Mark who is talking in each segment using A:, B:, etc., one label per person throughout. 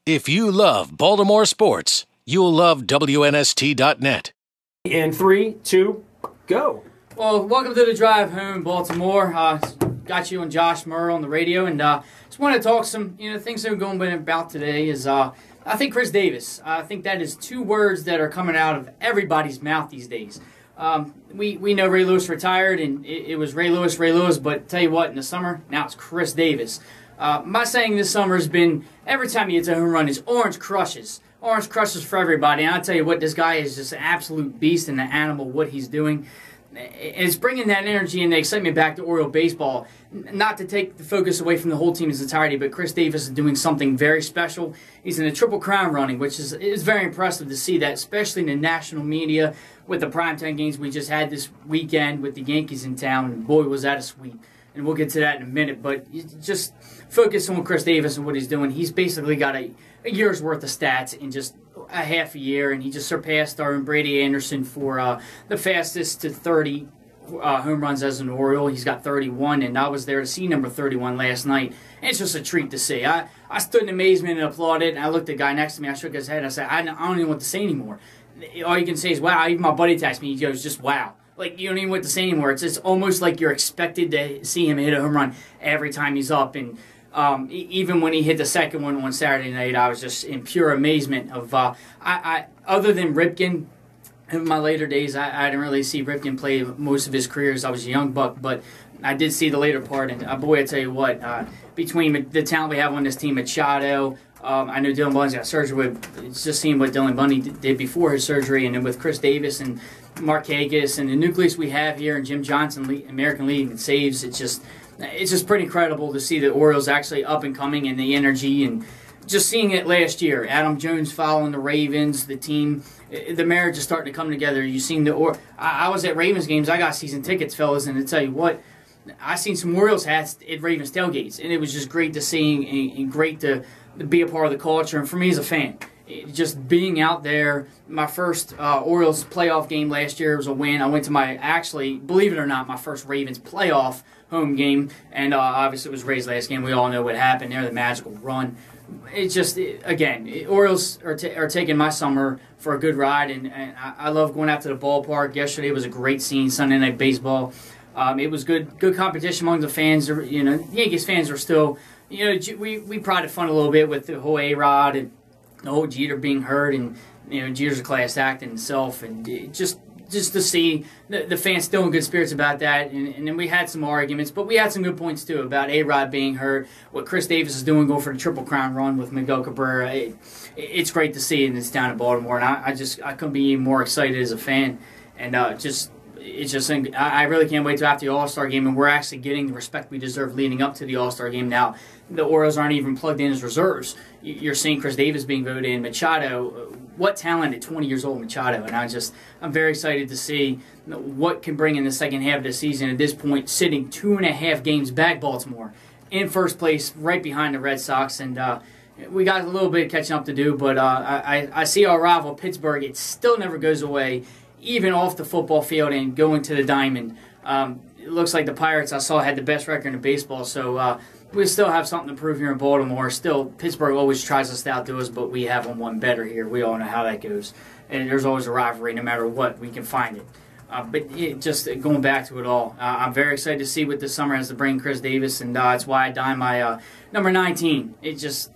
A: If you love Baltimore sports, you'll love WNST.net.
B: In 3, 2, go.
C: Well, welcome to the drive home, Baltimore. Got you and Josh Murr on the radio, and just want to talk some, things that are going about today. Is I think Chris Davis. I think that is two words that are coming out of everybody's mouth these days. We know Ray Lewis retired, and it was Ray Lewis. But tell you what, in the summer, now it's Chris Davis. My saying this summer has been every time he hits a home run is orange crushes. Orange crushes for everybody. And I'll tell you what, this guy is just an absolute beast and an animal, what he's doing. It's bringing that energy and the excitement back to Oriole baseball. Not to take the focus away from the whole team in its entirety, but Chris Davis is doing something very special. He's in a triple crown running, which is very impressive to see that, especially in the national media with the primetime games we just had this weekend with the Yankees in town. And boy, was that a sweep. And we'll get to that in a minute. But just focus on Chris Davis and what he's doing. He's basically got a year's worth of stats in just a half a year, and he just surpassed our Brady Anderson for the fastest to 30 home runs as an Oriole. He's got 31, and I was there to see number 31 last night. And it's just a treat to see. I stood in amazement and applauded, and I looked at the guy next to me. I shook his head. I said, I don't even know what to say anymore. All you can say is, wow. Even my buddy texted me. He goes, just wow. Like, you don't even know what to say anymore. It's just almost like you're expected to see him hit a home run every time he's up. And even when he hit the second one on Saturday night, I was just in pure amazement of other than Ripken. In my later days, I didn't really see Ripken play most of his career as I was a young buck, but I did see the later part. And boy, I tell you what, between the talent we have on this team, Machado, I know Dylan Bundy's got surgery with. It's just seeing what Dylan Bundy did before his surgery, and then with Chris Davis and Markakis and the nucleus we have here, and Jim Johnson, American League in saves. It's just pretty incredible to see the Orioles actually up and coming and the energy, and just seeing it last year. Adam Jones following the Ravens, the team, the marriage is starting to come together. You've seen I was at Ravens games. I got season tickets, fellas, and to tell you what, I seen some Orioles hats at Ravens tailgates, and it was just great to see and great to be a part of the culture. And for me as a fan, just being out there, my first Orioles playoff game last year was a win. I went to actually, believe it or not, my first Ravens playoff home game, and obviously it was Ray's last game. We all know what happened there, the magical run. It's just, again, Orioles are taking my summer for a good ride, and I love going out to the ballpark. Yesterday was a great scene, Sunday Night Baseball. It was good competition among the fans. The Yankees fans are still, we prided fun a little bit with the whole A-Rod and the whole Jeter being hurt, and Jeter's a class act in himself, and just to see the fans still in good spirits about that. And then we had some arguments, but we had some good points too about A-Rod being hurt, what Chris Davis is doing, going for the Triple Crown run with Miguel Cabrera. It's great to see, and it's down in Baltimore, and I couldn't be even more excited as a fan, and I really can't wait till after the All-Star game, and we're actually getting the respect we deserve leading up to the All-Star game. Now, the Orioles aren't even plugged in as reserves. You're seeing Chris Davis being voted in. Machado, what talent at 20 years old, Machado. And I'm very excited to see what can bring in the second half of the season. At this point, sitting 2.5 games back, Baltimore, in first place, right behind the Red Sox. And we got a little bit of catching up to do, but I see our rival, Pittsburgh. It still never goes away, even off the football field and going to the diamond. It looks like the Pirates, I saw, had the best record in baseball, so we still have something to prove here in Baltimore. Still, Pittsburgh always tries us to outdo us, but we have them one better here. We all know how that goes. And there's always a rivalry no matter what. We can find it. But just going back to it all, I'm very excited to see what this summer has to bring Chris Davis, and that's why I donned my number 19. It's just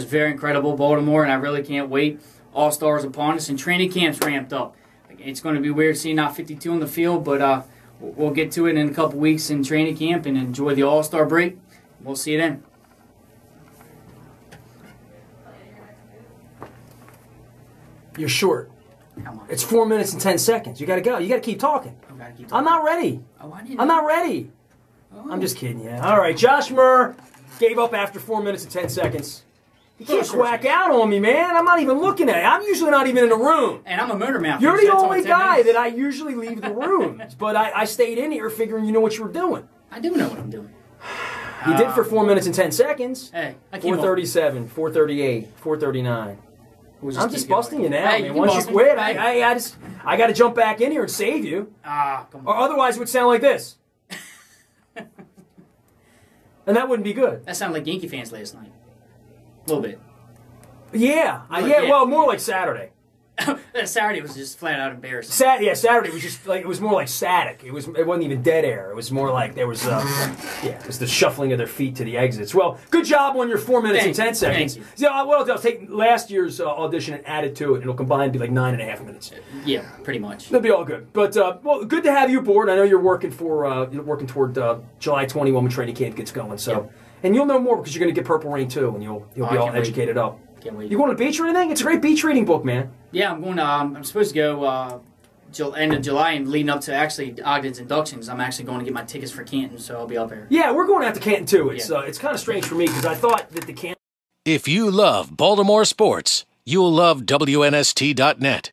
C: very incredible, Baltimore, and I really can't wait. All-Stars upon us, and training camp's ramped up. It's going to be weird seeing not 52 on the field, but we'll get to it in a couple weeks in training camp and enjoy the All-Star break. We'll see you then.
B: You're short. It's 4 minutes and 10 seconds. You got to go. You got to keep talking. I'm not ready. I'm not ready. I'm just kidding you. All right, Josh Murr gave up after 4 minutes and 10 seconds. You can't quack out on me, man. I'm not even looking at it. I'm usually not even in the room.
C: And I'm a motor mouth.
B: You're the only guy that I usually leave the room. But I stayed in here figuring you know what you were doing.
C: I do know what I'm doing.
B: You did for 4 minutes and 10 seconds.
C: Hey,
B: 4:37, 4:38, 4:39. I'm just busting you now,
C: hey,
B: man. Once you quit, I got to jump back in here and save you.
C: Come on.
B: Or otherwise it would sound like this. And that wouldn't be good.
C: That sounded like Yankee fans last night. A little bit.
B: Yeah, well, more like Saturday.
C: Saturday was just flat out embarrassing.
B: Saturday was just like, it was more like static. It wasn't even dead air. It was more like there was it was the shuffling of their feet to the exits. Well, good job on your 4 minutes and 10 seconds.
C: Thank you.
B: Yeah, what I'll do, I'll take last year's audition and add it to it. It'll combine to be like 9.5 minutes.
C: Yeah, pretty much.
B: That'll be all good. But well, good to have you aboard. I know you're working toward July 21 when training camp gets going. So,
C: Yep.
B: And you'll know more because you're going to get Purple Rain too, and you'll be all educated up.
C: Can't wait.
B: You going to the beach or anything? It's a great beach reading book, man.
C: Yeah, I'm going. I'm supposed to go end of July and leading up to actually Ogden's inductions. I'm actually going to get my tickets for Canton, so I'll be up there.
B: Yeah, we're going out to Canton too. It's kind of strange for me because I thought that the Canton.
A: If you love Baltimore sports, you'll love WNST.net.